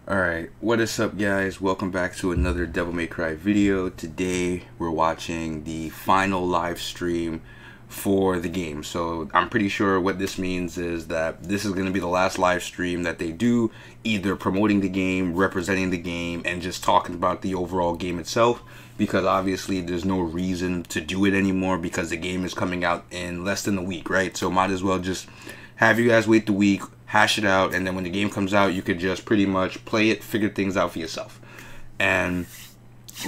Alright, what is up guys? Welcome back to another Devil May Cry video. Today we're watching the final live stream for the game. So I'm pretty sure what this means is that this is going to be the last live stream that they do, either promoting the game, representing the game, and just talking about the overall game itself. Because obviously there's no reason to do it anymore because the game is coming out in less than a week, right? So might as well just have you guys wait the week, hash it out, and then when the game comes out, you could just pretty much play it, figure things out for yourself. And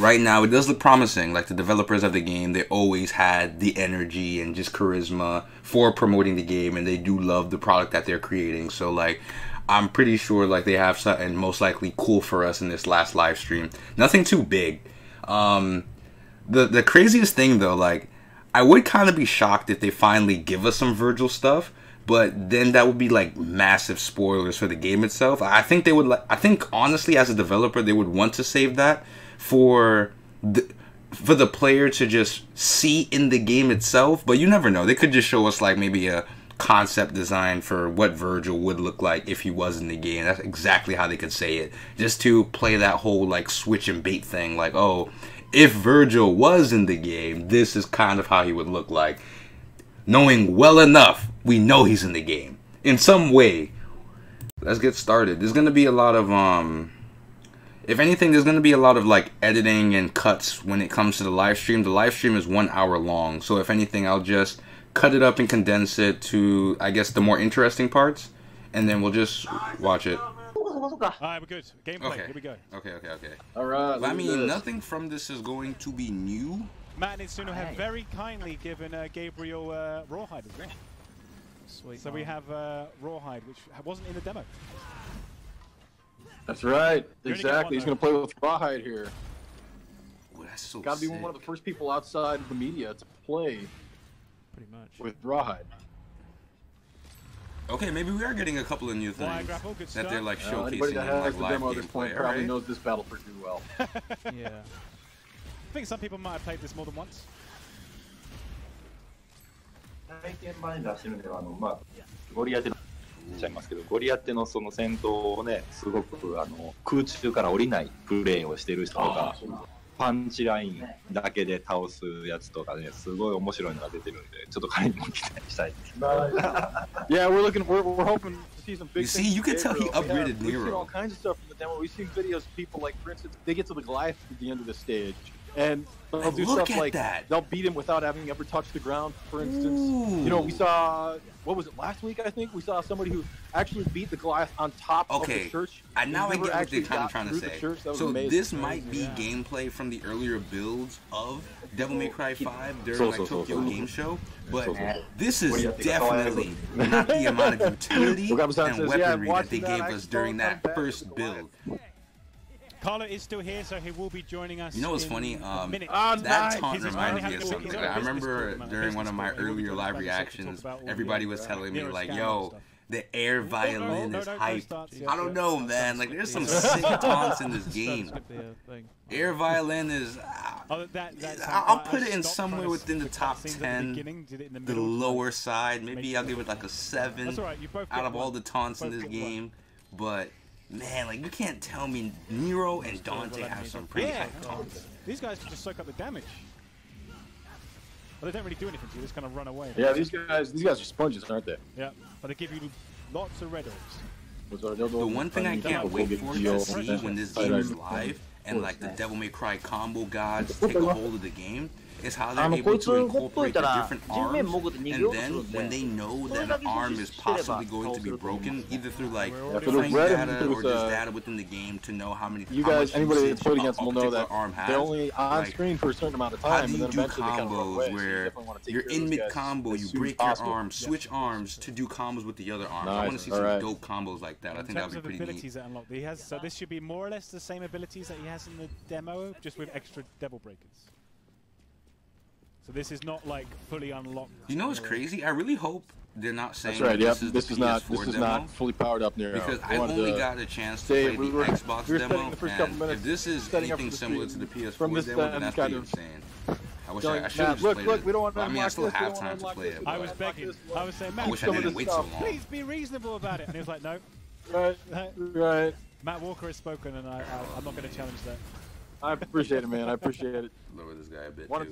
right now, it does look promising. Like, the developers of the game, they always had the energy and just charisma for promoting the game, and they do love the product that they're creating. So, like, I'm pretty sure, like, they have something most likely cool for us in this last live stream. Nothing too big. The craziest thing, though, like, I would kind of be shocked if they finally give us some Virgil stuff. But then that would be like massive spoilers for the game itself. I think they would. I think honestly, as a developer, they would want to save that for the player to just see in the game itself. But you never know. They could just show us like maybe a concept design for what Virgil would look like if he was in the game. That's exactly how they could say it. Just to play that whole like switch and bait thing. Like, oh, if Virgil was in the game, this is kind of how he would look like. Knowing well enough, we know he's in the game in some way. Let's get started. There's gonna be a lot of if anything, there's gonna be a lot of like editing and cuts when it comes to the live stream. The live stream is 1 hour long, so if anything, I'll just cut it up and condense it to, I guess, the more interesting parts, and then we'll just watch it. Alright, we're good. Gameplay, Okay. Here we go. Okay. Alright, I mean, nothing from this is going to be new. Matt and Insuno have very kindly given Gabriel Rawhide as well. Sweet. So we have Rawhide, which wasn't in the demo. That's right. You're Exactly. He's going to play with Rawhide here. Ooh, that's so Got to be sick. one of the first people outside of the media to play Pretty much. with Rawhide. Okay, maybe we are getting a couple of new things Grapple, good that they're like Anybody showcasing that in like has the live demo at this point gameplay, probably right? knows this battle pretty well. Yeah. I think some people might have played this more than once. 体験版に出してるんではゴリアテのちゃいますけど、ゴリアテのその戦闘をね、すごく空中から降りないプレーをしてる人とか、パンチラインだけで倒すやつとかね、すごい面白いのが出てるんで、ちょっと彼にも期待したいです。Yeah, we're hoping to see some big You see, things you from can tell he Gabriel. upgraded We've seen Nero. all kinds of stuff from the demo. We've seen videos of people, like, for instance, they get to the Goliath at the end of the stage. And they'll do Look stuff at like that. they'll beat him without having ever touched the ground, for instance. Ooh. You know, we saw, what was it, last week, I think? We saw somebody who actually beat the Goliath on top of the church. And now I He get never what they're actually got trying to through the say. church. That was So amazing. this might be gameplay from the earlier builds of Devil May Cry 5 during like Tokyo Game Show, but this is definitely not the amount of utility and weaponry that they gave us during that first build. Carlo is still here, so he will be joining us. You know what's in funny? a minute. That taunt He's reminds me having of a something. business I call remember about during one of my business call. earlier He'll live be reactions, talking about everybody was telling me Nero like, scam yo, stuff. the air violin is hype. starts. I don't know, man. Like, there's some sick taunts in this game. Air violin is... I'll put it in somewhere within the top 10, the lower side. Maybe I'll give it like a 7 out of all the taunts in this game. But, man, like, you can't tell me Nero and Dante have some pretty hype taunts. These guys can just soak up the damage. But they don't really do anything to you, they just kind of run away. Yeah, these guys are sponges, aren't they? Yeah, but they give you lots of red orbs. The one thing I can't wait for to see when this game is live and like the Devil May Cry combo gods take a hold of the game is how they're able to incorporate the different arms, and then when they know that an arm is possibly going to be broken, either through like playing data or just data within the game to know how many. You guys, anybody that's played against a will know that arm has. they're only on Like, screen for a certain amount of how time, do and you then do eventually they kind of run away. combos where you're in mid combo, you break your arm, switch arms to do combos with the other arm? I want to see some dope combos like that. I think that would be pretty abilities neat. that unlock, he has, so this should be more or less the same abilities that he has in the demo, just with extra devil breakers. So this is not like fully unlocked. You know what's crazy? I really hope they're not saying That's right. Yep. this is not fully powered up Nero. because I only got a chance to play the Xbox demo, and if this is anything similar to the PS4 demo, then that's pretty insane. I wish I should have played it. We don't want I mean, I still have time to play it. I was begging. I was saying, I Matt, wish I didn't wait so long. please be reasonable about it. And he was like, no. Right. Matt Walker has spoken, and I'm not going to challenge that. I appreciate it, man. I appreciate it. Lower this guy a bit I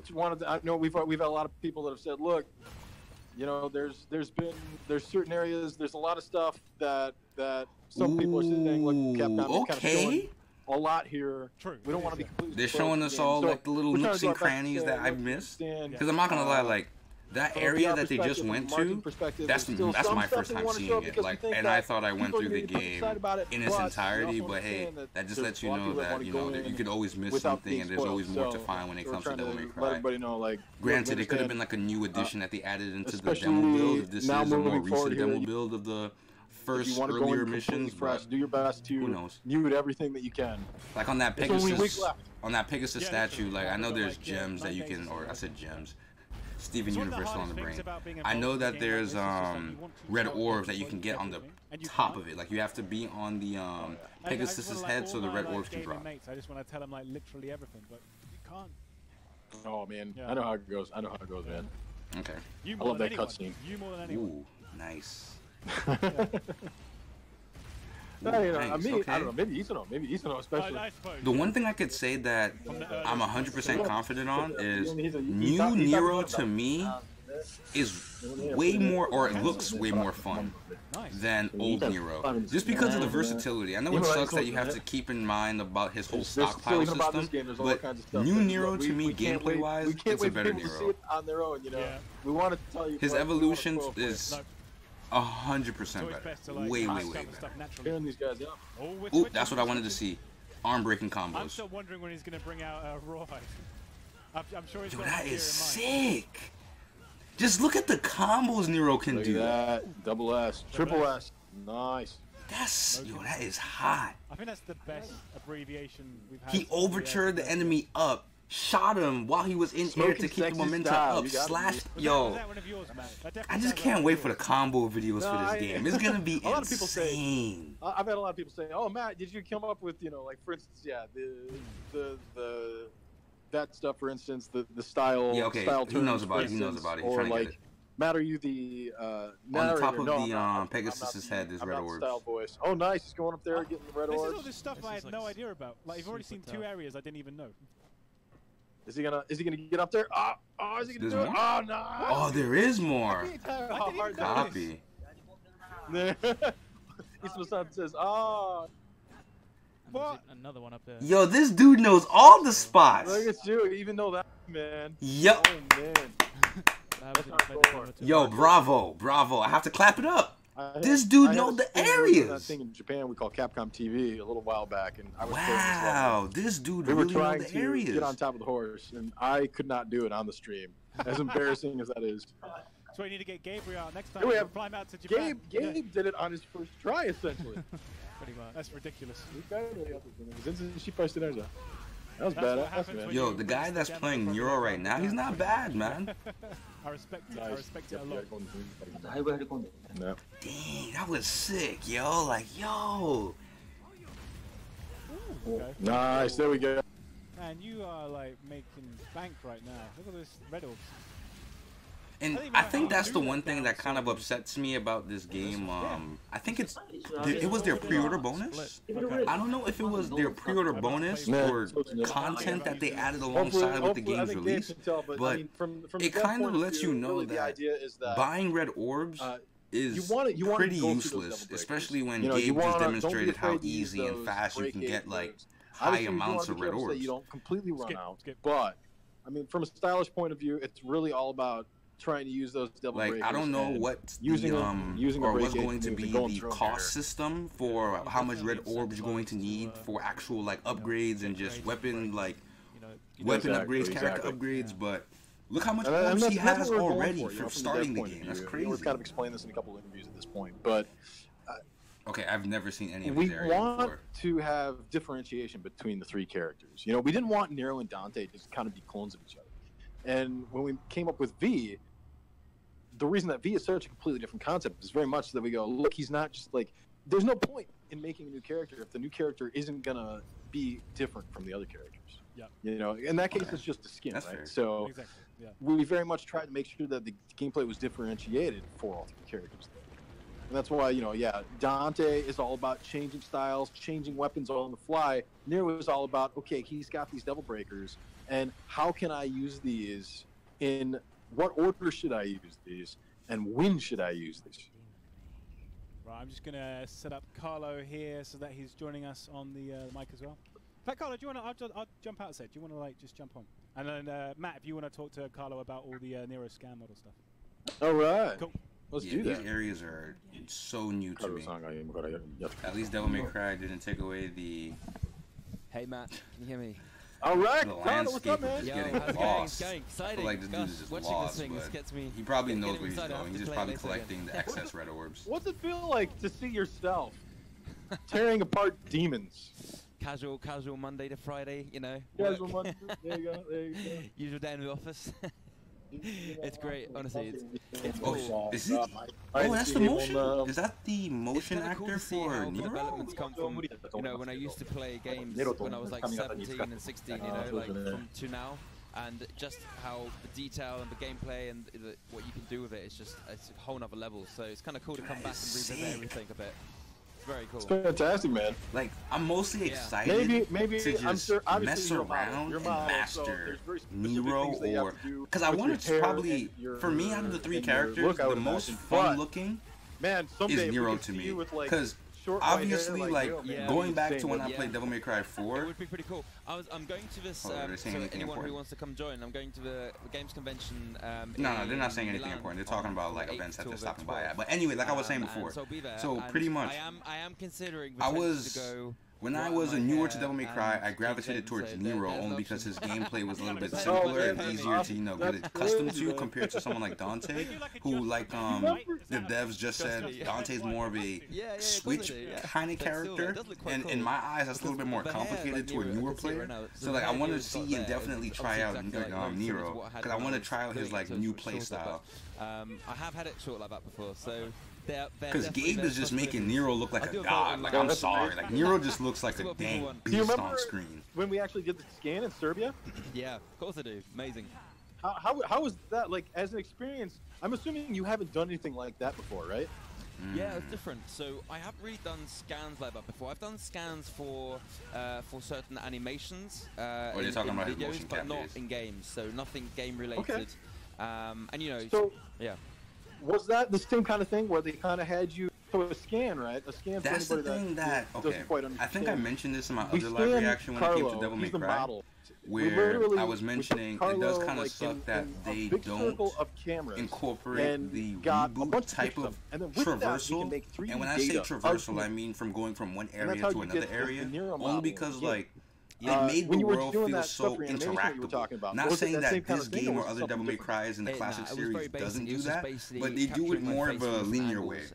know we've had a lot of people that have said, look, you know, there's certain areas, there's a lot of stuff that some people are saying, look, Capcom is kind of showing a lot here. True. We don't want to be completely. They're showing us all like the little nooks and crannies that I've missed. Because I'm not gonna lie, like that area that they just went to, that's my first time seeing it. Like, and I thought I went through the game in its entirety, but hey, that just lets you know that, you know, that you could always miss something, and there's always more to find when it comes to Devil May Cry. Everybody know, like, granted, it could have been like a new addition that they added into the demo build. If this is a more recent demo build of the first earlier missions, but do your best to who knows? mute everything that you can. Like on that Pegasus statue, like I know there's gems that you can, or I said gems. Steven Universal on the brain. I know that there's red orbs that you can get on the top of it. Like you have to be on the Pegasus's head so the red orbs can drop. I just want to tell them like literally everything, but you can't. Oh man, I know how it goes. I know how it goes, man. Okay. You I love that cutscene. You more than anyone. Ooh, nice. No, you know, I mean, I don't know. Maybe Isano especially. The one thing I could say that I'm 100% confident on is new Nero to me is way more, or it looks way more fun than old Nero. Just because of the versatility. I know it sucks that you have to keep in mind about his whole stockpile system, but new Nero to me, gameplay-wise, it's a better Nero. We want to tell you his evolution is 100% better. Way better. Hearing these guys out. Ooh, that's what I wanted to see. Arm-breaking combos. I'm still wondering when he's going to bring out Rawhide. I'm sure he's got that is sick. Just look at the combos Nero can do. That double S, triple S, nice. That is hot. I think that's the best abbreviation we've had. He overturned the enemy up, shot him while he was in air to keep the momentum up, slashed. Yo, I just can't wait for the combo videos for this game. It's gonna be insane. I've had a lot of people saying, "Oh, Matt, did you come up with, you know, like for instance, that stuff, for instance, the style." Yeah, okay. Style he knows about it. He knows about it. He's or trying to like, get it. Matt, are you the on the top of the Pegasus's head? There's red orbs. Style voice. Oh, nice. He's going up there getting the red orbs. This is all this stuff I had no idea about. Like, you've already seen 2 areas I didn't even know. Is he gonna get up there? Oh, is he gonna do it? Oh, no. Oh, there is more. Copy. Isano-san says, oh. What? Another one up there. Yo, this dude knows all the spots. Look at you, even know that, man. Yep. Oh, man. Yo, bravo. I have to clap it up. This dude knows the areas. That thing in Japan we call Capcom TV a little while back, and I was wow, this dude really knows the areas. Get on top of the horse, and I could not do it on the stream. As embarrassing as that is. So we need to get Gabriel out next time. Here we have fly him out to Japan. Gabe did it on his first try, essentially. Pretty much. That's ridiculous. That was badass, man. Yo, the guy that's playing Nero right now, he's not bad, man. I respect it. I respect it a lot. Dang, that was sick, yo. Like, yo. Ooh, okay. Nice, there we go. Man, you are like making bank right now. Look at this red orbs. And I think that's the one thing that kind of upsets me about this game. I think it was their pre-order bonus. I don't know if it was their pre-order bonus or content that they added alongside with the game's release, but it kind of lets you know that buying red orbs is pretty useless, especially when Gabe just demonstrated how easy and fast you can get like high amounts of red orbs. You don't completely run out, but I mean, from a stylish point of view, it's really all about trying to use those double breakers. I don't know what what's going to be the cost system for how much red orbs you're going to need for actual like upgrades and just weapon upgrades, character upgrades, but look how much orbs he has already from starting the game. That's crazy. We've kind of explained this in a couple of interviews at this point, but okay, I've never seen any of these areas before. We want to have differentiation between the 3 characters. You know, we didn't want Nero and Dante to kind of be clones of each other. And when we came up with V, the reason that V is such a completely different concept is very much that we go, look, he's not just like, there's no point in making a new character if the new character isn't going to be different from the other characters. Yeah. You know, in that case, it's just a skin, That's right? fair. So exactly. Yeah. we very much tried to make sure that the gameplay was differentiated for all 3 characters. And that's why, yeah, Dante is all about changing styles, changing weapons on the fly. Nero is all about, okay, he's got these Devil Breakers, and how can I use these? In what order should I use these? And when should I use these? Right, I'm just going to set up Carlo here so that he's joining us on the mic as well. In fact, Carlo, do you want to... I'll jump out a sec. Do you want to, like, just jump on? And then, Matt, if you want to talk to Carlo about all the Nero scan model stuff. All right. Cool. Let's do that. These areas are so new to me. At least Devil May Cry didn't take away the... Hey, Matt. Can you hear me? All right. The Carlo, what's up, landscape man? is Yo, getting how's it lost. going? It's going. I feel like this dude is just Watching lost, this thing, this but gets me... he probably knows getting where he's excited. I going. have He's to just play probably later collecting the excess red orbs. What's it feel like to see yourself tearing apart demons? Casual Monday to Friday, you know. Casual work. Monday. There you go. There you go. Usual day in the office. It's great, honestly. It's Oh, cool. is he? Oh, that's the motion? Is that the motion It's kinda cool actor to see for how Nero? developments come from, you know, when I used to play games when I was like 17 and 16, you know, like to now, and just how the detail and the gameplay and what you can do with it is just it's a whole nother level. So it's kind of cool to come back and revisit everything a bit. It's very cool. It's fantastic, man. Like, I'm mostly excited Maybe to just I'm sure, mess you're around you're and so master there's very specific Nero, things that you have or to do because I with wanted your to hair probably, and your- for me, out of the three and your characters, look, I the would most imagine. fun But, looking man, someday is if we Nero can to see me. you with, like, Because short white hair obviously, like, Nero, man, going back insane, to when I wouldn't played Devil May Cry It 4, would be pretty cool. I'm going to this. Oh, are they So saying anything anyone who important? wants to come join, I'm going to the games convention. no, they're not saying in anything Milan important. They're talking on about like the events 8th that they're till stopping the by 12th. at. But anyway, like I was saying And before, so I'll be there, so and pretty much, I am considering I potentially was to go when I right was on my newer to hair Devil May Cry, and I gravitated change towards them, so Nero there's only an because his option. gameplay was a little bit Oh, simpler man, and easier to get that's accustomed crazy, to man. compared to someone like Dante, who like the devs just said Dante's more of a switch kind of character, and in my eyes that's a little bit more complicated to a newer player. So like I want to see and definitely try out Nero because I want to try out his like new play style. I have had it short like that before, so Because Gabe is just making Nero look like a god. Like, I'm sorry. Like, Nero just looks like a dang Do you beast remember on screen. when we actually did the scan in Serbia? Yeah, of course I do. Amazing. How was that, like, as an experience? I'm assuming you haven't done anything like that before, right? Yeah, it's different. So I haven't really done scans like that before. I've done scans for certain animations you're in talking about his videos, motion but not captures. in games. So nothing game related. Okay. And you know, So, yeah. was that the same kind of thing where they kind of had you so a scan, right? A scan for That's the anybody thing that, okay, doesn't quite I understand. think I mentioned this in my We other live scanned reaction when it came to Carlo. Devil May He's the Cry, model. where I was mentioning it does kind of suck that they big don't circle of cameras incorporate and the got a bunch reboot of type of stuff. And then with that, we can traversal. make 3D And when I say data traversal, of- I mean from going from one And that's area how to you another get the area, Nero only model because in the like game. it made the when you were world doing feel that so stuff for animation that you were talking interactable. about, Not was it saying that same that kind this of thing, game or or was it other Devil something May different? Cries in the classic It was series very basic. doesn't It do was just that, basically but they do it capturing my more face of a from different linear way. angles,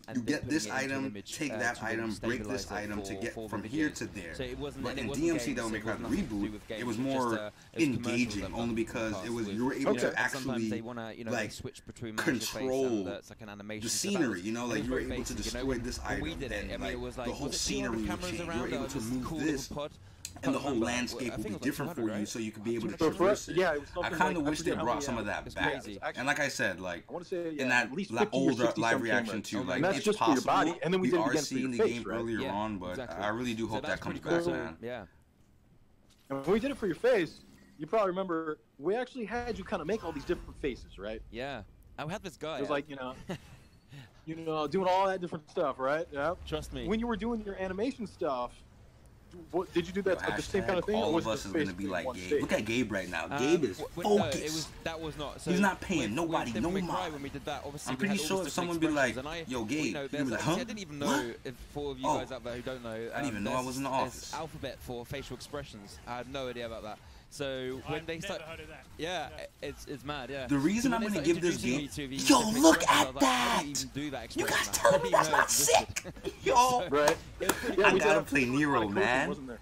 and You then get putting this it into an item, image, take to that really item, break this stabilize it item to for get the from videos. here to there. So it wasn't, But and it in wasn't DMC games, Devil May it Cry was nothing to do Reboot, with games, it was just, more it was commercials engaging I've only done because in it was the you were past able with- to Sometimes actually they wanna, you know, like switch between manage your face control and it's like an animation. the So that scenery, was- you know, it like was you were very able to basic, you know, destroy this when we item, did it, I and mean, it was like the whole was it 200 scenery would cameras change. You around were able to this move cool this, little pod? and the whole Can't remember. landscape I would think be it was like different for 200, you, right? so you could be able to So for traverse us, it. yeah, it was I something kind of like, wish I they forget how brought many, some of that It's back. crazy. And like I said, like I want to say, in yeah, that at least like 50 or older 60 live some reaction cameras. too, And like that's it's just for your possible. body, and then we We did it are again for seeing your the face, game right? earlier Yeah, on, but exactly. I really do So hope that's that comes pretty back, cool. man. Yeah. And when we did it for your face, you probably remember we actually had you kind of make all these different faces, right? Yeah. I had this guy. It was like, doing all that different stuff, right? Yeah. Trust me. When you were doing your animation stuff, what did you do that Yo, the same kind of hashtag thing? Or all was of it us the is gonna face be thing, like one Gabe. face? Look at Gabe right now. Gabe is No, focused. that was not. So He's not paying nobody with no Devil May Cry, mind. when we did that, obviously I'm we had pretty all sure these if someone different be like, expressions, and "Yo, Gabe," you know, you'd there's be like, actually- "Huh? I didn't even know What?" if for of you Oh. guys out there who don't know. I didn't even know I was in the there's office. alphabet for facial expressions. I had no idea about that. So when I've they never start, heard of that. yeah, it's mad. Yeah. The reason So I'm when gonna they give this started game. introducing me to these Yo, different look expressions, I at was like, I that! didn't even do that You expression. guys I tell me didn't that's even know not it existed. sick. Yo, Right? It was pretty I cool. gotta play Nero, Coaching, man. wasn't there?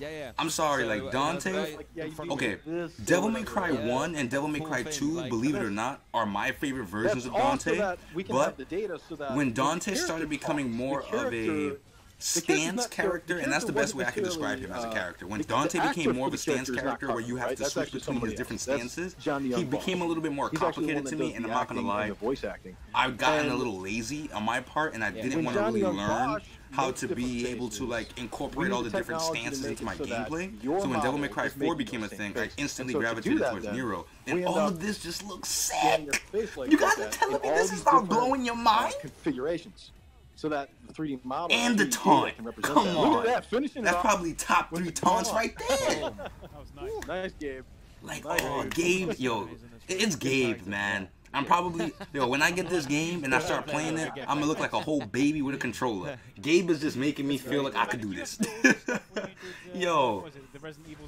Yeah. I'm sorry, So, like I was Dante. like, Yeah, in you front do of me. this, Devil May whatever. Cry Yeah. 1 and Devil May Cool Cry thing, 2, like- believe it or not, are my favorite versions That's of also Dante. that we can But have the data so that when the Dante character started becoming talks, more the of a character stance character, and that's the best way I can describe him as a character. When Dante became more of a stance character where you have to switch between his different stances, he became a little bit more complicated to me, and I'm not gonna lie, I've gotten a little lazy on my part, and I didn't want to really learn how to be able to like incorporate all the different stances into my gameplay. So when Devil May Cry 4 became a thing, I instantly gravitated towards Nero, and all of this just looks sick. You guys are telling me this is not blowing your mind? Configurations. So that the 3D model and the taunt. Come on. Look at that, finishing that's probably top 3 taunts right there. That was nice. Nice, Gabe. Like, oh, Gabe, yo, it's Gabe, man. I'm probably, when I get this game and I start playing it, I'm gonna look like a whole baby with a controller. Gabe is just making me feel like I could do this. Yo,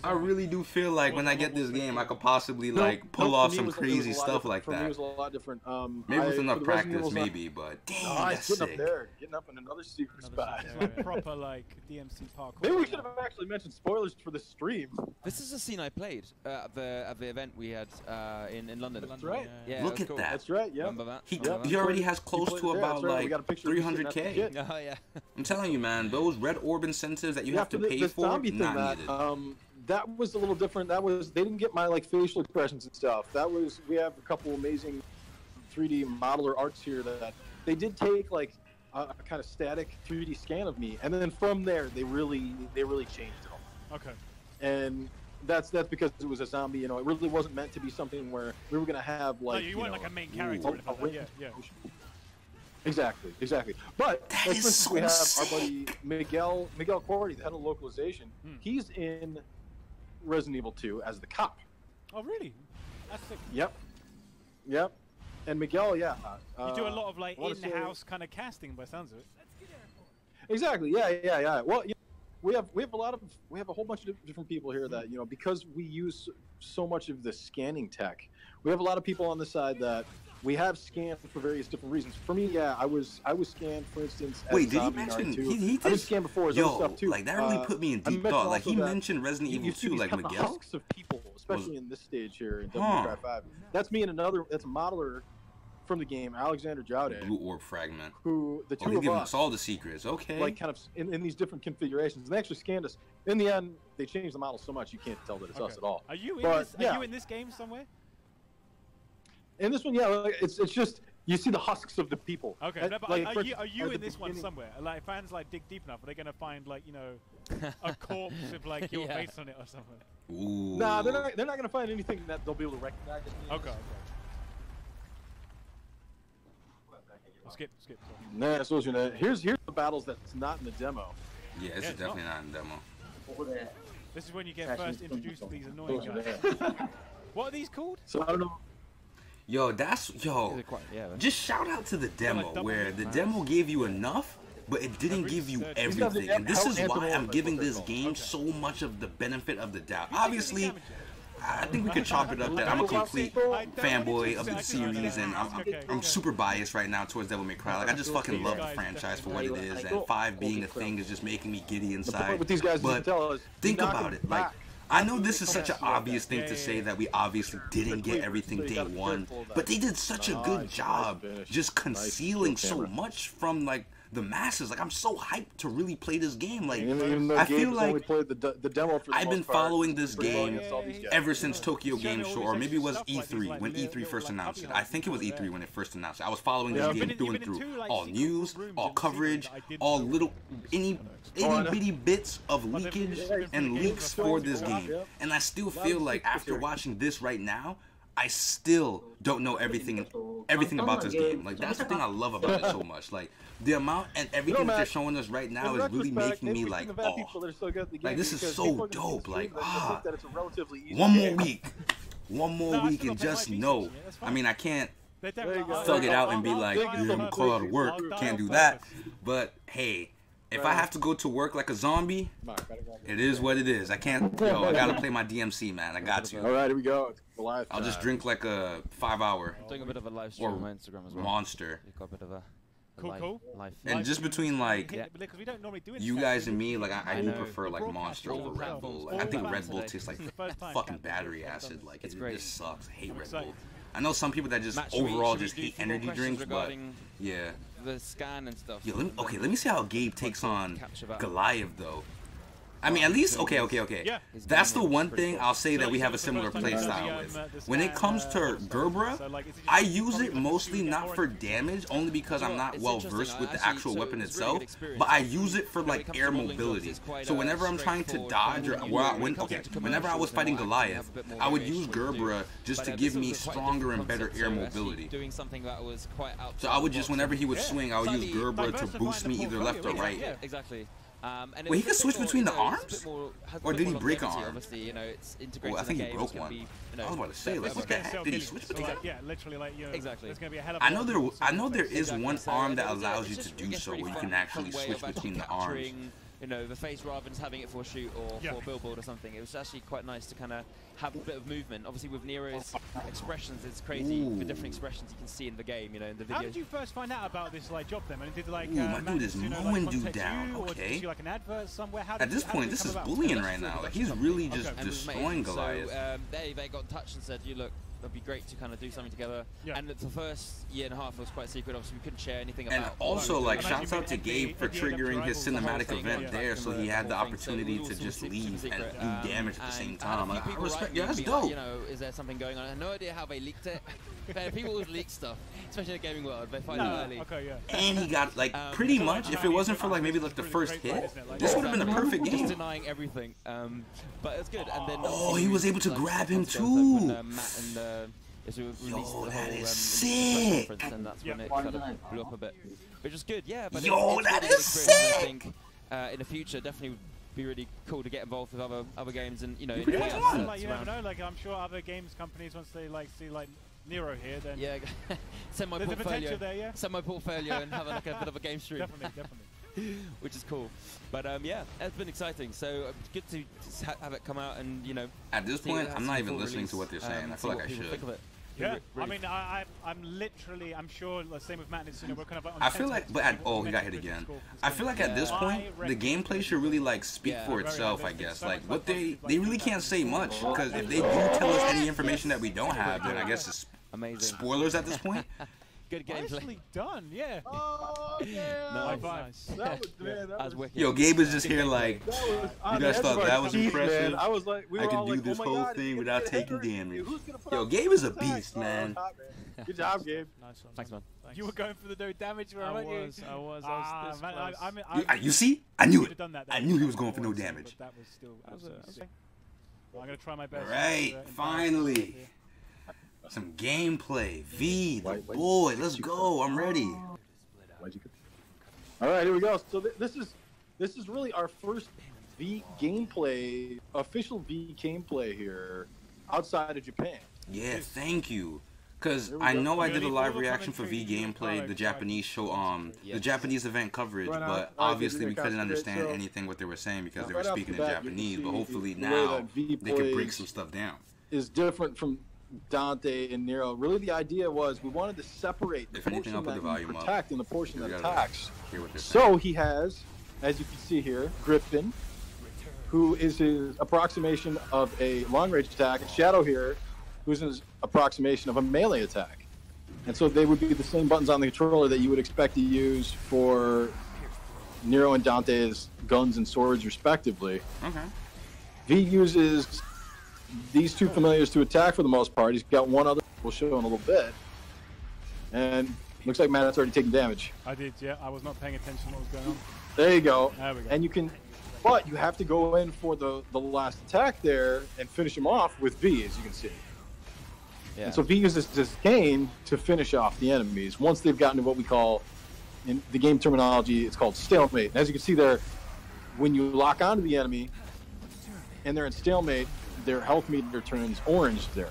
I really do feel like when I get this game, I could possibly like pull off some crazy stuff like that. For me, it was a lot different. Maybe with enough practice, maybe, but damn, that's sick. Getting up there, getting up in another secret spot. Proper like DMC parkour. Maybe we should have actually mentioned spoilers for the stream. This is a scene I played at the event we had in London. That's right. Yeah, look at that. That's right. Yeah. He already has close to about like 300K. Oh yeah. I'm telling you, man, those red orb incentives that you have to pay for, not needed. That was a little different. That was they didn't get my like facial expressions and stuff. That was we have a couple amazing 3D modeler arts here that they did take like a kind of static 3D scan of me, and then from there they really changed it all. Okay. And that's because it was a zombie. You know, it really wasn't meant to be something where we were gonna have like. No, you weren't like a main character. Yeah. Exactly. But that like, is so we have sick. our buddy Miguel Cordy, the head of localization. He's in Resident Evil 2 as the cop. Oh, really? That's sick. Yep. And Miguel, yeah. You do a lot of like in-house kind of casting, by the sounds of it. Exactly. Yeah. Well, we have a whole bunch of different people here that because we use so much of the scanning tech. We have a lot of people on the side that we have scanned for various different reasons. For me, yeah, I was scanned, for instance. As wait, did he mention he did? I was scanned before his other stuff too. Like that really put me in deep thought. Like he mentioned Resident Evil 2, like Miguel. Husks of people, especially in this stage here in Devil May Cry 5. That's me and another. That's a modeler from the game, Alexander Jaude. Blue orb fragment. Who the two of giving us all the secrets. Okay. Like kind of in these different configurations. And they actually scanned us. In the end, they changed the model so much you can't tell that it's us at all. Are you in this? Are you in this game somewhere? In this one, yeah, it's just you see the husks of the people. Okay, no, but are you in this one somewhere? Like fans like dig deep enough, are they gonna find like a corpse with like your face on it or something? Ooh. Nah, they're not gonna find anything that they'll be able to recognize. Okay. Skip. Nah, so here's the battles that's not in the demo. Yeah, this is definitely not in the demo. This is when you get first introduced to these annoying guys. What are these called? So I don't know. Yo, just shout out to the demo where the demo gave you enough, but it didn't give you everything. And this is why I'm giving this game so much of the benefit of the doubt. Obviously, I think we could chop it up that I'm a complete fanboy of the series, and I'm super biased right now towards Devil May Cry. Like I just fucking love the franchise for what it is, and 5 being a thing is just making me giddy inside. But think about it, like. I know this is such an obvious thing to say that we obviously didn't get everything day one, but they did such a good job just concealing so much from like the masses. Like I'm so hyped to really play this game. Like I feel like I've been following this game ever since Tokyo Game Show, or maybe it was E3 when E3 first announced it. I think it was E3 when it first announced it. I was following this game through and through, all news, all coverage, all little itty bitty bits of leakage and leaks for this game. And I still feel like after watching this right now, I still don't know everything about this game. Like that's the thing I love about it so much. Like the amount and everything that they're showing us right now is really making me like, oh, like this is so dope. Like one more week and just know. I mean, I can't thug it out and be like, yeah, I'm gonna call out of work. Can't do that. But hey, if I have to go to work like a zombie, it is what it is. I can't, I gotta play my DMC, man. I got to. All right, here we go. I'll just drink like a 5-hour I'm doing a bit of a live stream on my Instagram as well. Monster. You've got a bit of a live and just between like you guys and me, like I do prefer like Monster over Red Bull. Like I think Red Bull tastes like fucking battery acid. Like it just sucks. I hate Red Bull. I know some people that just overall just hate energy drinks, but yeah. the scan and stuff. Yo, let me see how Gabe takes on capture that. Goliath though. I mean, at least, okay. Yeah. That's the one thing I'll say that we have a similar playstyle with. When it comes to Gerbera, I use it mostly not for damage, only because I'm not well versed with the actual weapon itself, but I use it for like air mobility. So whenever I'm trying to dodge, or whenever I was fighting Goliath, I would use Gerbera just to give me stronger and better air mobility. So I would just, whenever he would swing, I would use Gerbera to boost me either left or right. Yeah, exactly. Wait, he can switch between the arms? Or did he break an arm? Obviously, you know, it's integrated. I think he broke one. I was about to say, like, what the heck? Did he switch between? Yeah, literally, like, you know, exactly. There's gonna be a hell of I know there is one arm that allows you to do so, where you can actually switch between the arms. You know, the face rather than just having it for a shoot or for a billboard or something. It was actually quite nice to kind of have a bit of movement. Obviously, with Nero's expressions, it's crazy the different expressions you can see in the game. You know, in the video. How did you first find out about this like job then? And did like my dude is mowing dude down. Or Okay. did you see, like an advert somewhere? How did At this point, this is bullying right now. Like, he's really just destroying Goliath. So they got in touch and said, "You look, it'd be great to kind of do something together." And the first year and a half was quite secret. Obviously, we couldn't share anything about. And also, like, shouts out to Gabe for triggering his cinematic event there, so he had the opportunity to just leave and do damage at the same time. Like, I respect, yeah, that's dope. You know, is there something going on? I have no idea how they leaked it. People always leak stuff, especially in the gaming world. They find it early. And he got, like, pretty much, if it wasn't for, like, maybe, like, the first hit, this would have been a perfect game. Just denying everything. But it's good. And then he was able to grab him, too. Matt and yo, that is sick. And that's when it kind of blew up a bit. Which is good, yeah. But yo, that is sick. I think in the future, definitely would be really cool to get involved with other games, and you know, like, you never know. Like, I'm sure other games companies, once they like see like Nero here, then send my there's portfolio. There, send my portfolio and have like a bit of a game stream. Definitely. Which is cool. But yeah, it's been exciting. So good to have it come out, and you know. At this point, I'm not even listening to what they're saying. I feel like I should. Yeah, I mean, I'm sure the same with Matt and we're kind of on I feel like, but he got hit again. I feel like at this point, the gameplay should really like speak for itself, I guess. Like, what they really can't say much, because if they do tell us any information that we don't have, then I guess it's spoilers at this point. Good gameplay. Nicely done, yeah. Oh, yeah. Nice. That was wicked. Yo, Gabe is just here like, you guys thought that was impressive? Man. I was like, I can do this whole thing without taking damage. Yo, Gabe is a beast, man. Good job, Gabe. Nice one. Thanks, man. You were going for the no damage, weren't you? I was. You see? I knew it. I knew he was going for no damage. That was still absolutely sick. I'm going to try my best. Right, finally. Some gameplay. V, the boy. Let's go. I'm ready. All right, here we go. So this is really our first V gameplay, official V gameplay here, outside of Japan. Yeah, thank you. Because I know I did a live reaction for V gameplay, the Japanese show, the Japanese event coverage, but obviously we couldn't understand anything what they were saying because they were speaking in Japanese. But hopefully now they can break some stuff down. Is different from Dante and Nero. Really, the idea was we wanted to separate the portion that you protect and the portion that attacks. So he has, as you can see here, Griffin, who is his approximation of a long-range attack, and Shadow here, who's his approximation of a melee attack. And so they would be the same buttons on the controller that you would expect to use for Nero and Dante's guns and swords, respectively. Okay. V uses these two familiars to attack for the most part. He's got one other we'll show in a little bit. And looks like Matt's already taken damage. I did, yeah. I was not paying attention to what was going on. There you go. There we go. And you can, but you have to go in for the last attack there and finish him off with V, as you can see. Yeah. And so V uses this cane to finish off the enemies. Once they've gotten to what we call, in the game terminology, it's called stalemate. And as you can see there, when you lock onto the enemy and they're in stalemate, their health meter turns orange there.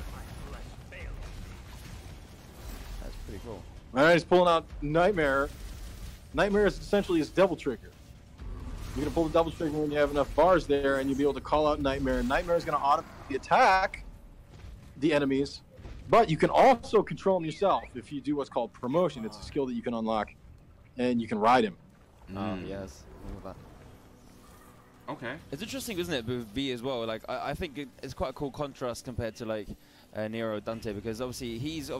That's pretty cool. All right, he's pulling out Nightmare. Nightmare is essentially his double trigger. You're going to pull the double trigger when you have enough bars there, and you'll be able to call out Nightmare. Nightmare is going to automatically attack the enemies, but you can also control him yourself if you do what's called promotion. It's a skill that you can unlock, and you can ride him. Yes. Okay. It's interesting, isn't it, with V as well? Like, I think it's quite a cool contrast compared to like Nero Dante, because obviously he's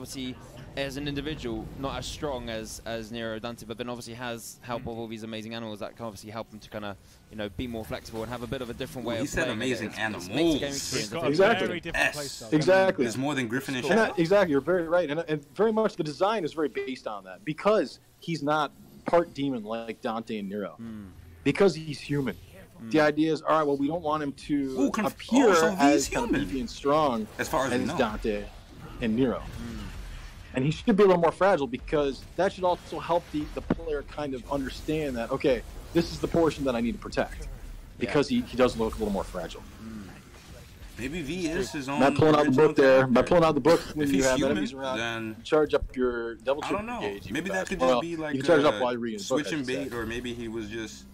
as an individual not as strong as Nero Dante, but then obviously has help of all these amazing animals that can obviously help him to kind of be more flexible and have a bit of a different way of playing. He said amazing animals. Exactly. Exactly. It's more than Griffin and Shadow. Exactly. You're very right, and very much the design is very based on that, because he's not part demon like Dante and Nero, because he's human. The idea is, all right, well, we don't want him to appear as kind of beefy and strong as far as Dante and Nero. And he should be a little more fragile, because that should also help the player kind of understand that, okay, this is the portion that I need to protect, because he does look a little more fragile. Maybe V is his own. By pulling out the book there, by pulling out the book when if you have human, enemies around, then charge up your devil trigger. I don't know. Gauge Maybe that could just be like you charge up while you're reading switching bait, or maybe he was just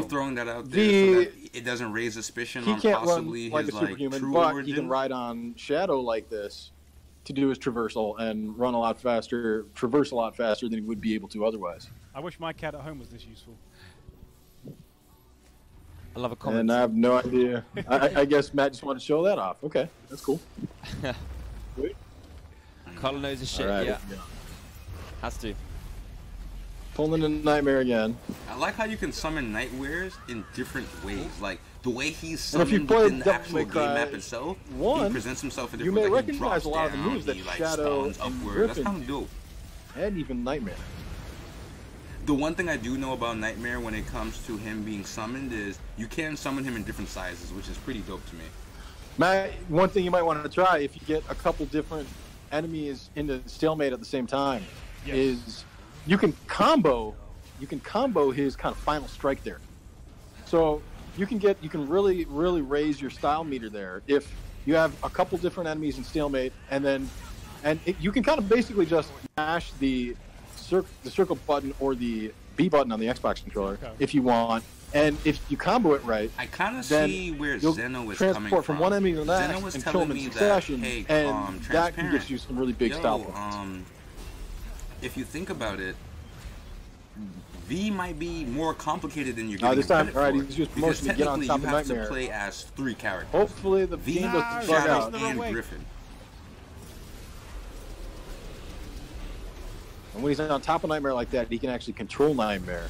throwing that out there so that it doesn't raise suspicion on possibly like his a superhuman, true but origin. He can ride on Shadow like this to do his traversal and run a lot faster, traverse a lot faster than he would be able to otherwise. I wish my cat at home was this useful. I love a comment. And I have no idea. I guess Matt just wanted to show that off. Okay, that's cool. Carlo knows his shit, right, yeah. Has to. Pulling in Nightmare again. I like how you can summon Nightmares in different ways. Like, the way he's And if you summoned play in the Devil actual May game Cry map itself, 1, he presents himself in you different may ways. Like, he recognize drops a lot of the down, moves that he, like, Shadow spawns and upward. That's Griffin kind of dope. and even Nightmare. The one thing I do know about Nightmare when it comes to him being summoned is you can summon him in different sizes, which is pretty dope to me. Matt, one thing you might want to try, if you get a couple different enemies into stalemate at the same time, is you can combo his kind of final strike there. So you can really raise your style meter there if you have a couple different enemies in stalemate, and you can kind of basically just mash the circle button or the B button on the Xbox controller if you want. And if you combo it right, I kind of see where Zeno is coming transport from one enemy to the Zeno next was and kill telling them in me succession, that, hey, and that can get you some really big style points. If you think about it, V might be more complicated than you're this giving time, credit all right, for, he's just because promoting to get on technically top you of have to Nightmare. play as 3 characters. Hopefully the V, game doesn't bug Shadow, out. and Griffin. And when he's on top of Nightmare like that, he can actually control Nightmare,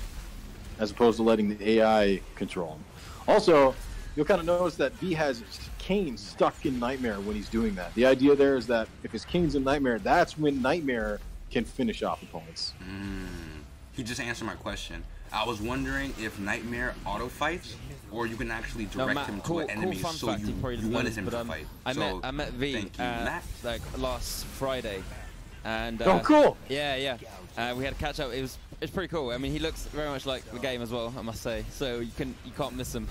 as opposed to letting the AI control him. Also, you'll kind of notice that V has Kane stuck in Nightmare when he's doing that. The idea there is that if his Kane's in Nightmare, that's when Nightmare can finish off opponents. He just answered my question. I was wondering if Nightmare auto fights, or you can actually direct him to an enemy so you wanted him to fight. I met V like last Friday, and cool. Yeah. We had a catch up. It's pretty cool. I mean, he looks very much like the game as well, I must say. So you can't miss him.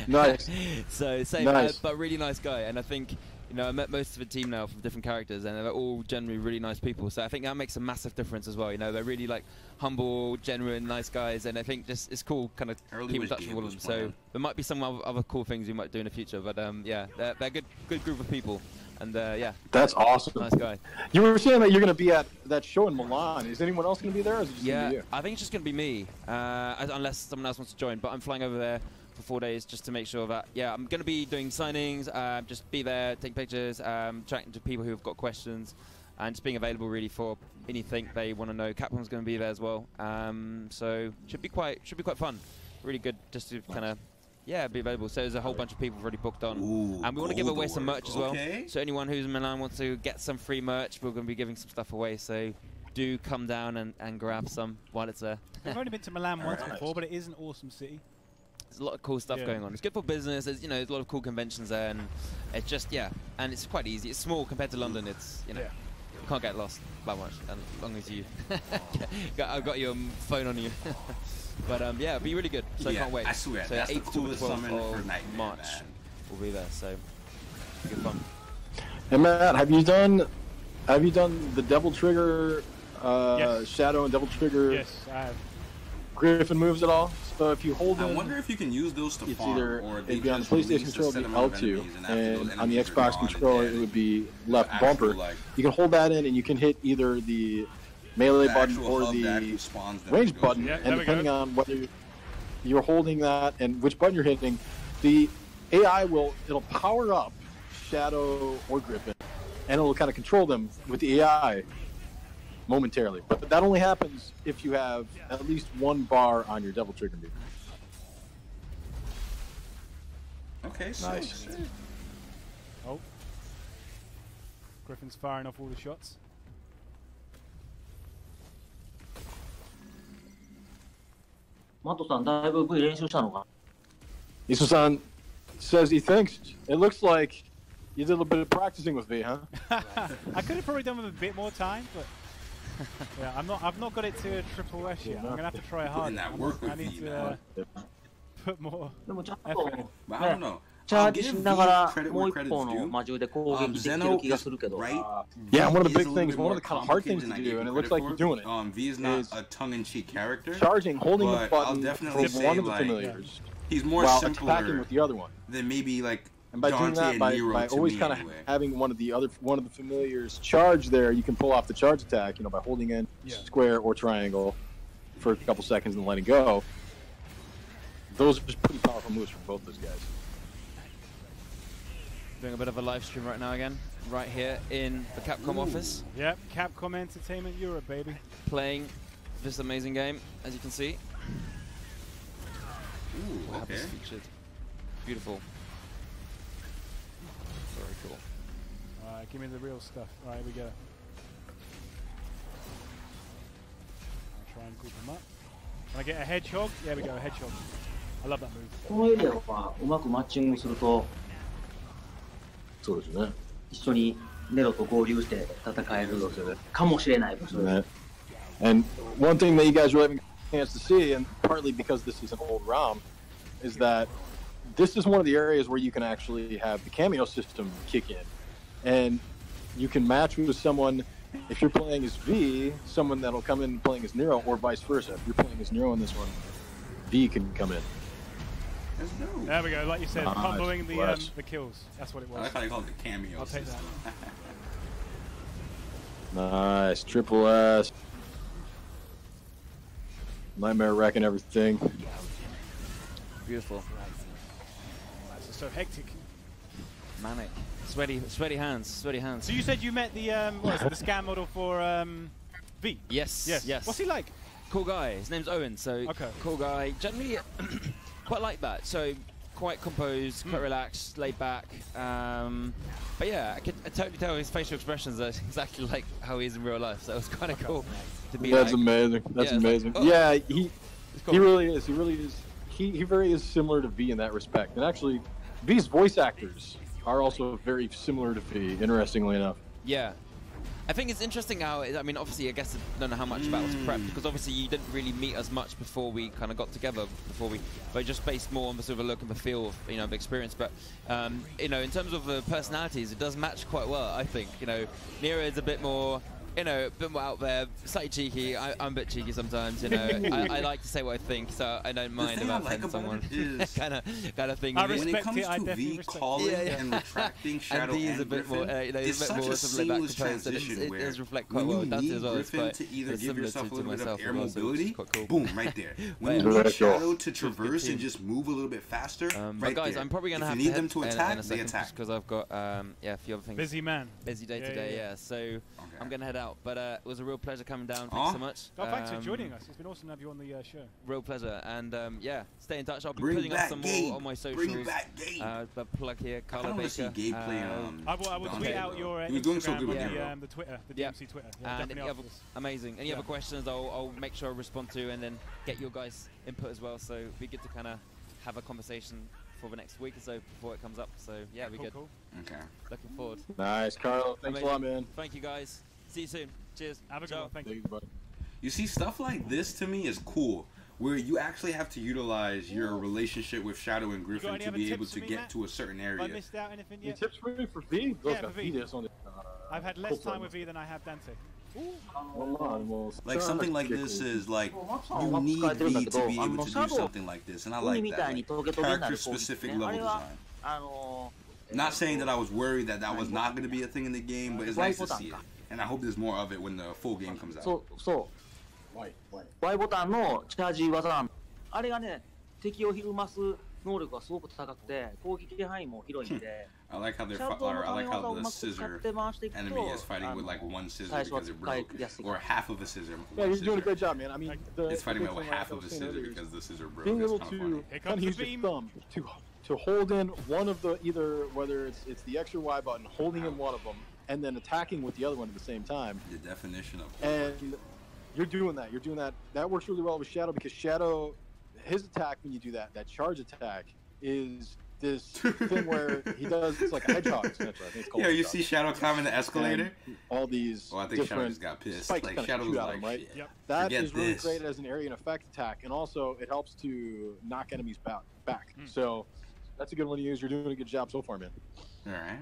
Nice. So same, nice. But really nice guy. And I think, I met most of the team now from different characters, and they're all generally really nice people. So I think that makes a massive difference as well. They're really like humble, genuine, nice guys, and I think just it's cool, kind of keep in touch with all of them. So there might be some other cool things we might do in the future. But yeah, they're a good group of people. And yeah, that's awesome. Nice guy. You were saying that you're going to be at that show in Milan. Is anyone else going to be there? Or is it just going to be you? I think it's just going to be me, unless someone else wants to join. But I'm flying over there for 4 days just to make sure that I'm going to be doing signings, just be there, take pictures, chatting to people who've got questions, and just being available really for anything they want to know. Capcom's going to be there as well, so should be quite fun. Really good just to kind of. Yeah, be available. So there's a whole bunch of people already booked on. And we want to give away some merch as well. So anyone who's in Milan wants to get some free merch, we're going to be giving some stuff away. So do come down and grab some while it's there. I've only been to Milan once before, but it is an awesome city. There's a lot of cool stuff going on. It's good for business. There's there's a lot of cool conventions there, and it's just and it's quite easy. It's small compared to London. It's you can't get lost that much, as long as you I've got your phone on you. But yeah, it'll be really good. So I can't wait. I swear, so that's the 8th to coolest 12th summon for of Nightmare, March will be there. So good fun. Hey Matt, have you done the Devil Trigger, Shadow and Devil Trigger? Yes, I have. Griffin moves at all. So if you hold I wonder if you can use those to farm, or it'd be on the PlayStation controller, it'd be L2, and on the Xbox controller, it would be left bumper. You can hold that in, and you can hit either the melee button or the range button, and depending on whether you you're holding that and which button you're hitting, the AI it'll power up Shadow or Griffin, and it'll kind of control them with the AI momentarily. But that only happens if you have at least one bar on your Devil Trigger meter. Okay, so nice. Oh. Griffin's firing off all the shots. Iso-san says he thinks it looks like you did a little bit of practicing with V, huh? I could have probably done with a bit more time, but yeah, I've not got it to a triple S yet. I'm gonna have to try hard. I need to put more effort in. But I don't know. I'll give V credit where credit's due. Zeno is right. Yeah, one of the big things, one of the kind of hard things to do, and it looks like you're doing it. V is not a tongue-in-cheek character. Holding the button definitely for one of the familiars. He's more simpler with the other one. Than maybe like and by Dante doing that, by always kind of having one of the familiars charge there, you can pull off the charge attack. By holding in square or triangle for a couple seconds and letting go. Those are just pretty powerful moves from both those guys. Doing a bit of a live stream right now again, right here in the Capcom office. Yep, Capcom Entertainment Europe, baby. Playing this amazing game, as you can see. Ooh, okay. Featured. Beautiful. Very cool. Alright, give me the real stuff. Alright, here we go. I'll try and group them up. Can I get a hedgehog? There we go, a hedgehog. I love that move. そうですね。一緒にネロと合流して戦えるかもしれない場所です。And one thing that you guys really haven't a chance to see, and partly because this is an old ROM, is that this is one of the areas where you can actually have the cameo system kick in. And you can match with someone, if you're playing as V, someone that'll come in playing as Nero, or vice versa. If you're playing as Nero in this one, V can come in. There we go, like you said, comboing the kills. That's what it was. I like how they call it the cameo. I'll take that. Nice, triple S. Nightmare wrecking everything. Beautiful. That's just so hectic. Manic. Sweaty hands. So you said you met the the scan model for V? Yes. What's he like? Cool guy. His name's Owen. So cool guy. Generally, quite like that. So quite composed, quite relaxed, laid back. But yeah, I totally tell his facial expressions are exactly like how he is in real life. So it was kind of cool to be. That's amazing. That's amazing. Like, yeah, he really is. He really is. He very is similar to V in that respect. And actually, V's voice actors are also very similar to V. Interestingly enough. Yeah. I think it's interesting how, I mean, obviously, I guess I don't know how much about was prepped, because obviously you didn't really meet as much before we kind of got together, but just based more on the sort of a look and the feel of, the experience. But, in terms of the personalities, it does match quite well, I think. Nero is a bit more, a bit more out there, slightly cheeky. I'm a bit cheeky sometimes, I like to say what I think, so I don't mind about offending someone. kind of thing. When it comes to V calling and retracting Shadow and a bit more, it's such a seamless transition where when you need Griffin to either give yourself a little bit of air mobility, boom, right there. When you need Shadow to traverse and just move a little bit faster, right guys, there. I'm probably going to have to head to attack, they attack. Because I've got a few other things. Busy man. Busy day today, yeah. So I'm going to head out. But it was a real pleasure coming down. Thanks so much. Thanks for joining us. It's been awesome to have you on the show. Real pleasure. And yeah, stay in touch. I'll be putting up some more on my socials. The plug here, Carlo Baker. I will tweet out your Instagram and the Twitter, the DMC Twitter. Yeah, and amazing. Any other questions, I'll make sure I respond to, and then get your guys' input as well. So it'd be good to kind of have a conversation for the next week or so before it comes up. So yeah, it'd be good. Cool. Okay. Looking forward. Nice, Carlo. Thanks a lot, man. Thank you, guys. See you soon. Cheers. Have a good one. Thank you. You see, stuff like this to me is cool, where you actually have to utilize your relationship with Shadow and Griffin to be able to get to a certain area. Have I missed out anything yet? Tips for me for V? Yeah, for V. I've had less time with V than I have Dante. Like something like this is like you need V to be able to do something like this, and I like that. Like, character-specific level design. Not saying that I was worried that was not going to be a thing in the game, but it's nice to see it. And I hope there's more of it when the full game comes out. Y ボタンのチャージ技なんあれがね敵をひるます能力がすごく高くて、攻撃範囲も広いんで、I like how they're シャープの I 仮 like 面技 how をう the まく使っ scissor て回していくと、 enemy is fighting with like one scissor 最初は because it 使い broke, やすい。 or half of a scissor. Yeah, One you're doing a scissor. great job, man. I mean, It's fighting the with thing half I of a was saying scissor earlier is because the scissor broke. being It's able kind of to funny. kind of use your thumb to hold in one of the either whether it's the X or Y button, holding in one of them, and then attacking with the other one at the same time. The definition of And you're doing that. You're doing that. That works really well with Shadow because Shadow, his attack when you do that charge attack is this thing where he does, it's like a hedgehog essentially. I think it's called yeah, you hedgehog. see Shadow climbing the escalator. And all these Oh, I think Shadow different just got pissed. spikes Like kinda Shadow shoot was at like, him, right? shit. Yep. That Forget is really this. great as an area and effect attack, and also it helps to knock enemies back. So that's a good one to use. You're doing a good job so far, man. All right.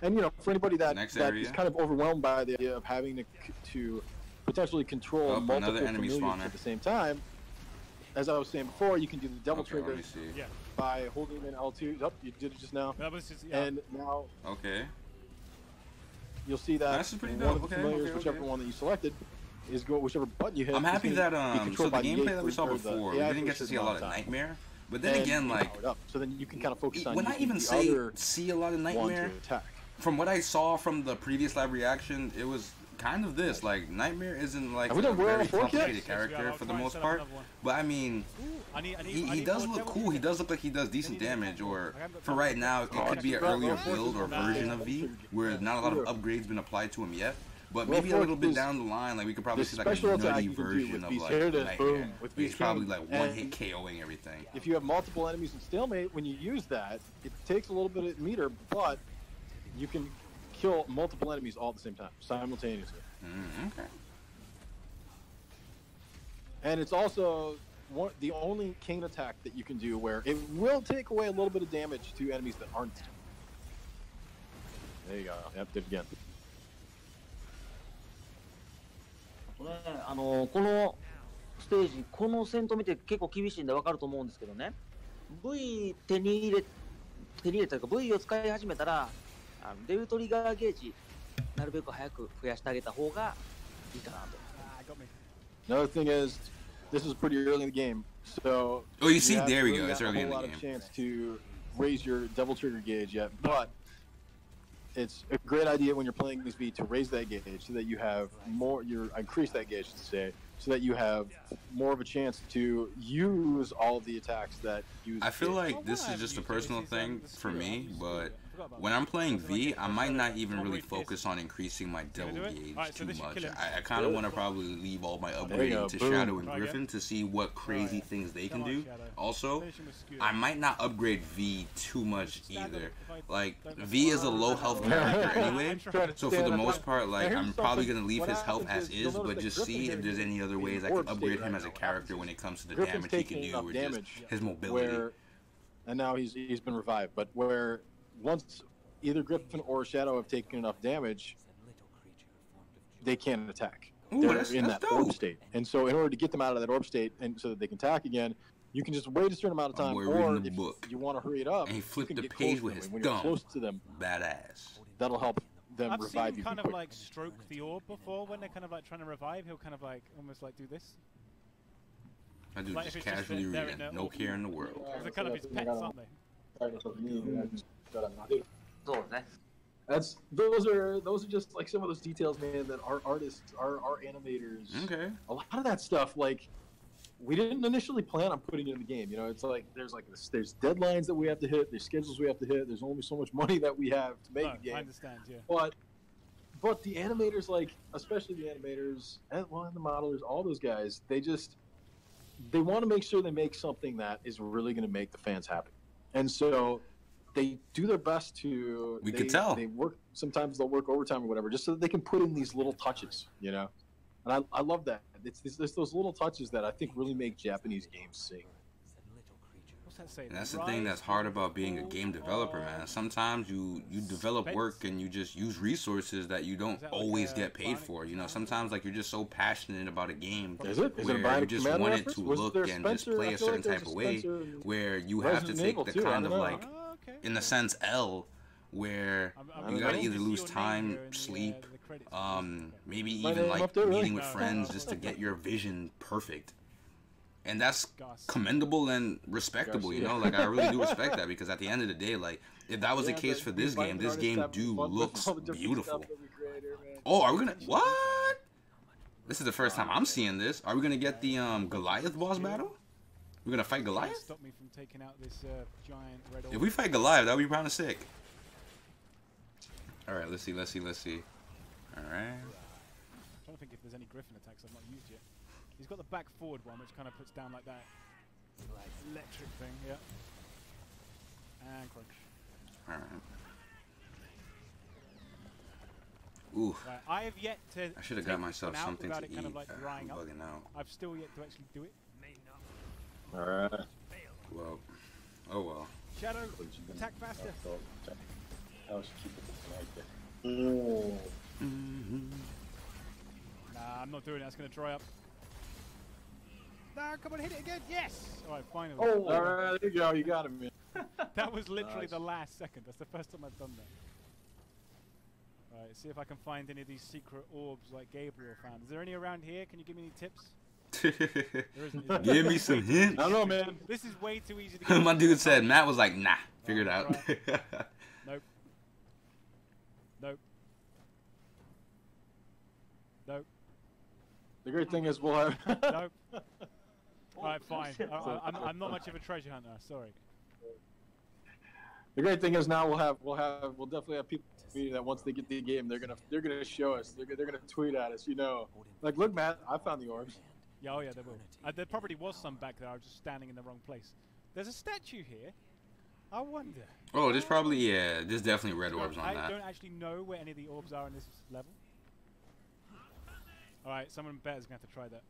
And you know, for anybody that Next that area. is kind of overwhelmed by the idea of having to potentially control Oh, multiple another enemy familiars spawner. at the same time, as I was saying before, you can do the double Okay, let trigger me see. Yeah. by holding in L2. Oh, you did it just now. That was just, yeah. And now Okay. you'll see that This is pretty one dope. of the Okay, familiars, okay, whichever okay. one that you selected, is go whichever button you hit. I'm happy is that gonna be so controlled the by gameplay that we AI saw or the before, we AI didn't get to see a lot of amount time. Nightmare. But then And again, you like power it up, so then you can kind of focus on when I using even the say other see a lot of one Nightmare, to attack. from what I saw from the previous live reaction, it was kind of this. Like Nightmare isn't like Have we a done Royal very Fork yet? complicated character I'll for the try and most set up part. another one. But I mean, he does look cool. He does look like he does decent damage. Or for right now, it could be an earlier build or version of V where not a lot of upgrades been applied to him yet. But Well, maybe a little bit Fork down the line, like we could probably the see like a special attack nutty you can do version with of V's like here it is, Nightmare. boom, with He's V's probably cannon. like one And hit KOing everything. If you have multiple enemies in stalemate, when you use that, it takes a little bit of meter, but you can kill multiple enemies all at the same time, simultaneously. Okay. And it's also the only cane attack that you can do where it will take away a little bit of damage to enemies that aren't. There you go. Yep, did it again. ね、このステージ、この戦闘見て結構厳しいんで分かると思うんですけどね、V 手に入れというか V を使い始めたらデルトリガーゲージなるべく早く増やしてあげた方がいいかなと。Another thing is, this is pretty early in the game, so oh, you see, haven't there we really go. It's gotten early a in whole the lot of game. chance to raise your double trigger gauge yet, but it's a great idea when you're playing this V to raise that gauge so that you have more. Increase that gauge to say, so that you have more of a chance to use all of the attacks that use. I feel gauge. like this is just a personal thing for me, but when I'm playing V, I might not even really focus on increasing my double gauge too much. I kind of want to probably leave all my upgrading to Shadow and Griffin to see what crazy things they can do. Also, I might not upgrade V too much either. Like, V is a low health character anyway, so for the most part, like, I'm probably going to leave his health as is, but just see if there's any other ways I can upgrade him as a character when it comes to the damage he can do or just his mobility. And now he's been revived, but where once either Griffin or Shadow have taken enough damage, they can't attack. Ooh, They're that's in that dope. orb state. And so in order to get them out of that orb state and so that they can attack again, you can just wait a certain amount of time, boy or reading the if book. you want to hurry it up, And he you flipped can the get page close with to his them. When you're thumb. close to them, Badass. that'll help them I've revive seen you him kind of quicker. like stroke the orb before when they're kind of like trying to revive. He'll kind of like almost like do this. I do Like just if it's just casually there reading, in no the- care in the world. Because they're kind of his pets, aren't they? そうね。Those are just like some of those details, man, that our artists, our animators, Okay. a lot of that stuff, like, we didn't initially plan on putting it in the game. You know, it's like there's deadlines that we have to hit, there's schedules we have to hit, there's only so much money that we have to make No, the game. I understand, yeah. But the animators, like, especially the animators and the modelers, all those guys, they want to make sure they make something that is really going to make the fans happy. And so they do their best to. We could tell. They work. Sometimes they'll work overtime or whatever, just so that they can put in these little touches, you know. And I love that. It's those little touches that I think really make Japanese games sing. What's that say? And that's the thing that's hard about being a game developer, man. Sometimes you develop work and you just use resources that you don't always get paid for. You know, sometimes like you're just so passionate about a game Is it a where you Bionic just Commando want it reference? to Was look there and just Spencer? play I a feel like certain there's type a of way Spencer where you have to Resident take Evil the too, I kind of don't know. like, Oh, okay. in the sense, L, where I'm you gotta going either to see lose your name time, here in the, sleep, the credits. maybe My even name like up there, really? meeting with No, friends no. just to get your vision perfect. And that's Gus. commendable and respectable, you know? Like, I really do respect that, because at the end of the day, like, if that was the case for this game looks beautiful. Oh, are we gonna... What? This is the first time I'm seeing this. Are we gonna get the Goliath boss battle? We're gonna fight Goliath? Stop me from taking out this giant red orb. If we fight Goliath, that would be kind of sick. Alright, let's see. Alright. I'm trying to think if there's any Griffin attacks I've not used yet. He's got the back forward one, which kind of puts down like that electric thing, yeah. And crunch. Alright. Ooh. Right, I have yet to. I should have got myself something to eat. Kind of like drying I'm up. bugging out. I've still yet to actually do it. Alright. Well. Oh well. Shadow, attack faster. Nah, I'm not doing it. That's going to dry up. Nah, come on, hit it again. Yes! Alright, finally. Oh, alright, there you go. You got him, man. That was literally the last second. That's the first time I've done that. Alright, see if I can find any of these secret orbs like Gabriel found. Is there any around here? Can you give me any tips? There isn't. Give me some hints. I don't know, man. This is way too easy to get. My dude said, Matt was like, nah, figure it out. Right. Nope. Nope. Nope. The great thing is we'll have... Nope. Alright, fine. I'm not much of a treasure hunter, sorry. The great thing is now we'll definitely have people that once they get the game, they're gonna show us. They're gonna tweet at us, you know. Like, look, Matt, I found the orbs. Yeah, oh yeah, there will. There probably was some back there. I was just standing in the wrong place. There's a statue here. I wonder. Oh, there's probably, yeah, there's definitely red orbs on that. I don't actually know where any of the orbs are in this level. Alright, someone better's gonna have to try that.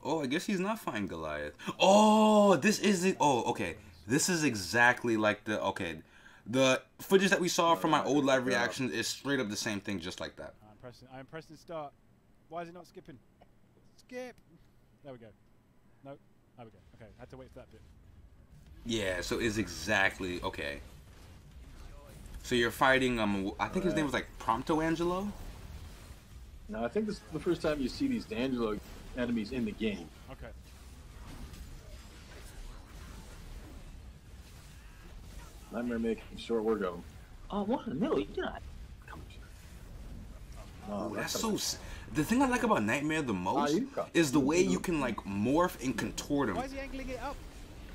Oh, I guess he's not fighting Goliath. Oh, this is it. Oh, okay. This is exactly like the, okay. The footage that we saw from my old live reactions is straight up the same thing, just like that. I'm pressing start. Why is it not skipping? Skip! There we go. Nope. There we go. Okay, I had to wait for that bit. Yeah, so it's exactly, okay. So you're fighting, I think his name was like Prompto Angelo? No, I think this is the first time you see these D'Angelo enemies in the game. Okay. Nightmare making short work of them. Oh, what? Nero, you did not. Oh, that's so... The thing I like about Nightmare the most is the way you can, like, morph and contort him. Why is he angling it up?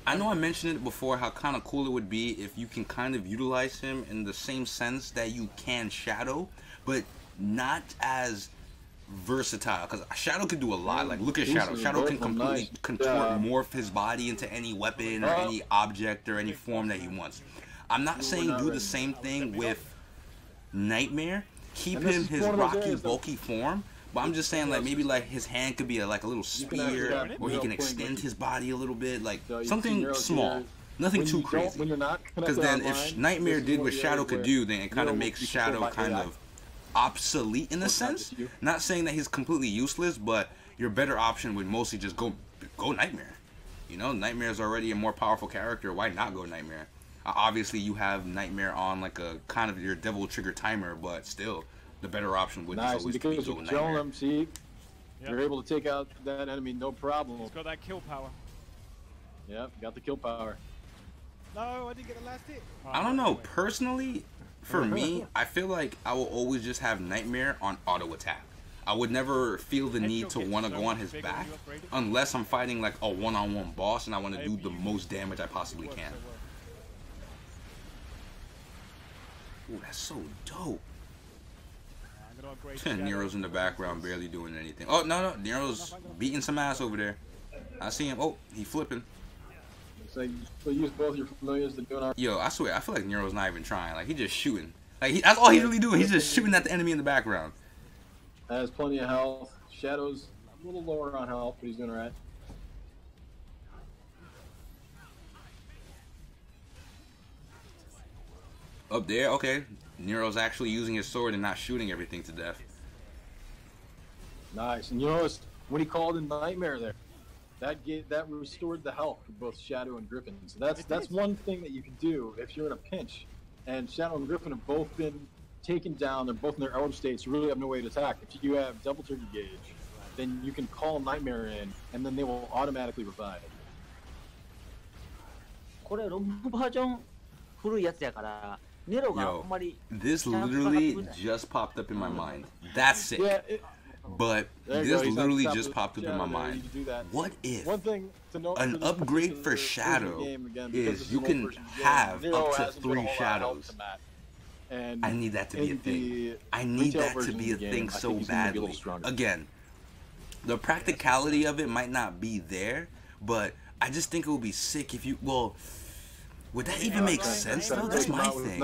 I know I mentioned it before, how kind of cool it would be if you can kind of utilize him in the same sense that you can Shadow, but not as versatile. Because Shadow can do a lot. Like, look at Shadow. Shadow can completely contort, morph his body into any weapon or any object or any form that he wants. I'm not saying do the same thing with Nightmare. Keep him his rocky, bulky form. But I'm just saying, like, maybe, like, his hand could be like a little spear, or he can extend his body a little bit, like, something small. Nothing too crazy. Because then if Nightmare did what Shadow could do, then it kind of makes Shadow kind of obsolete in a sense. Not saying that he's completely useless, but your better option would mostly just go Nightmare. You know, Nightmare's already a more powerful character. Why not go Nightmare? Obviously, you have Nightmare on, like, a kind of your Devil Trigger timer, but still, the better option would just always be because go you're Nightmare. killing him, see? Yep. You're able to take out that enemy, no problem. He's got that kill power. Yep, got the kill power. No, I didn't get the last hit. Oh, I don't know. Personally, for me, I feel like I will always just have Nightmare on auto attack. I would never feel the need to want to go on his back unless I'm fighting like a one-on-one boss and I want to do the most damage I possibly can. Ooh, that's so dope. Nero's in the background, barely doing anything. Oh, no, Nero's beating some ass over there. I see him. Oh, he flipping. So use both your familiars to do it. Yo, I swear, I feel like Nero's not even trying. Like, he just shooting. Like, that's all he's really doing. He's just shooting at the enemy in the background. Has plenty of health. Shadow's a little lower on health, but he's doing alright. Up there, okay. Nero's actually using his sword and not shooting everything to death. Nice. And you notice when he called in Nightmare there, that restored the health for both Shadow and Griffin. So that's one thing that you can do if you're in a pinch. And Shadow and Griffin have both been taken down. They're both in their outer states. You really have no way to attack. If you have double trigger gauge, then you can call Nightmare in, and then they will automatically revive. これロムバージョン古いやつやからネロがあんまり This literally just popped up in my mind. That's sick. Yeah, But this literally just popped up in my mind. What if an upgrade for Shadow is you can have up to 3 shadows? I need that to be a thing. I need that to be a thing so badly. Again, the practicality of it might not be there, but I just think it would be sick if you, well, would that even make sense though? That's my thing.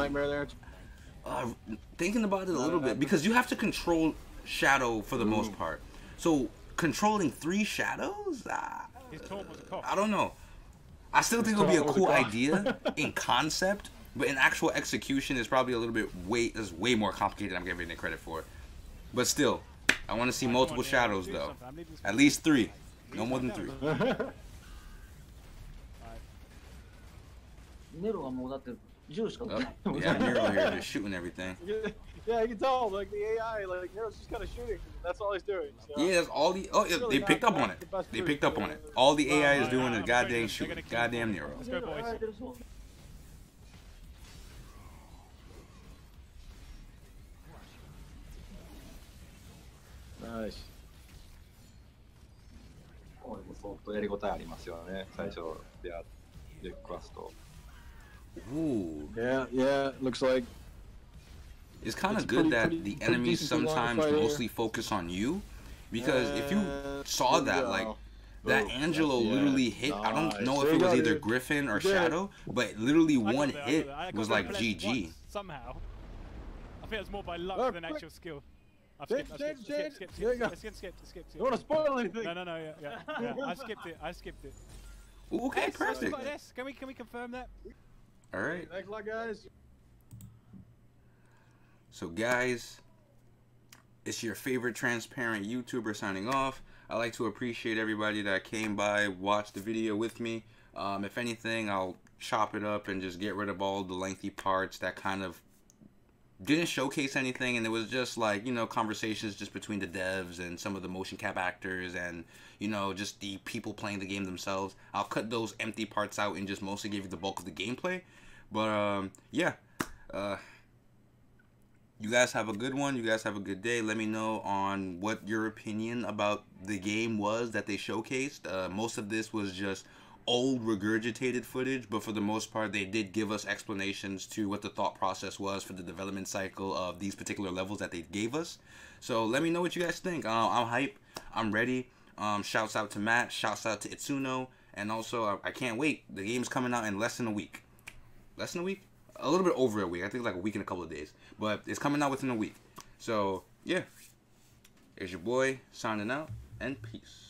Thinking about it a little bit, because you have to control Shadow for the most part. So controlling 3 shadows? I don't know. I still think it would be a cool idea in concept, but in actual execution is probably a little bit way more complicated than I'm giving it credit for. But still, I want to see multiple shadows though. At least 3. No more than 3. Nero はもうだって銃しか撃ってない。 Yeah, Nero here just shooting everything. Yeah, you can tell, like, the AI, like, Nero's just kind of shooting. That's all he's doing. So. Yeah, that's all the... Oh, yeah, they picked up on it. They picked up on it. All the AI is doing is goddamn shooting. Goddamn Nero. Let's go, boys. Nice. 相当やりごたえありますよね。最初で出くわすと。 Ooh. Yeah, looks like... It's kind of good that the enemies sometimes mostly focus on you, because if you saw that, like, that Angelo literally hit, I don't know if it was either Griffin or Shadow, but literally one hit was like GG. Somehow. I think it was more by luck than actual skill. Skip. You want to spoil anything? No, yeah. I skipped it. Okay, perfect. Can we confirm that? All right. Thanks a lot, guys. So guys, it's your favorite transparent YouTuber signing off. I like to appreciate everybody that came by, watched the video with me. If anything, I'll chop it up and just get rid of all the lengthy parts that kind of didn't showcase anything, and it was just like, you know, conversations just between the devs and some of the motion cap actors and, you know, just the people playing the game themselves. I'll cut those empty parts out and just mostly give you the bulk of the gameplay. But yeah, you guys have a good one. You guys have a good day. Let me know on what your opinion about the game was that they showcased. Most of this was just old regurgitated footage, but for the most part they did give us explanations to what the thought process was for the development cycle of these particular levels that they gave us. So let me know what you guys think. I'm hype. I'm ready. Shouts out to Matt. Shouts out to Itsuno. And also, I can't wait. The game's coming out in less than a week. Less than a week? A little bit over a week. I think like a week and a couple of days. But it's coming out within a week. So, yeah. Here's your boy signing out, and peace.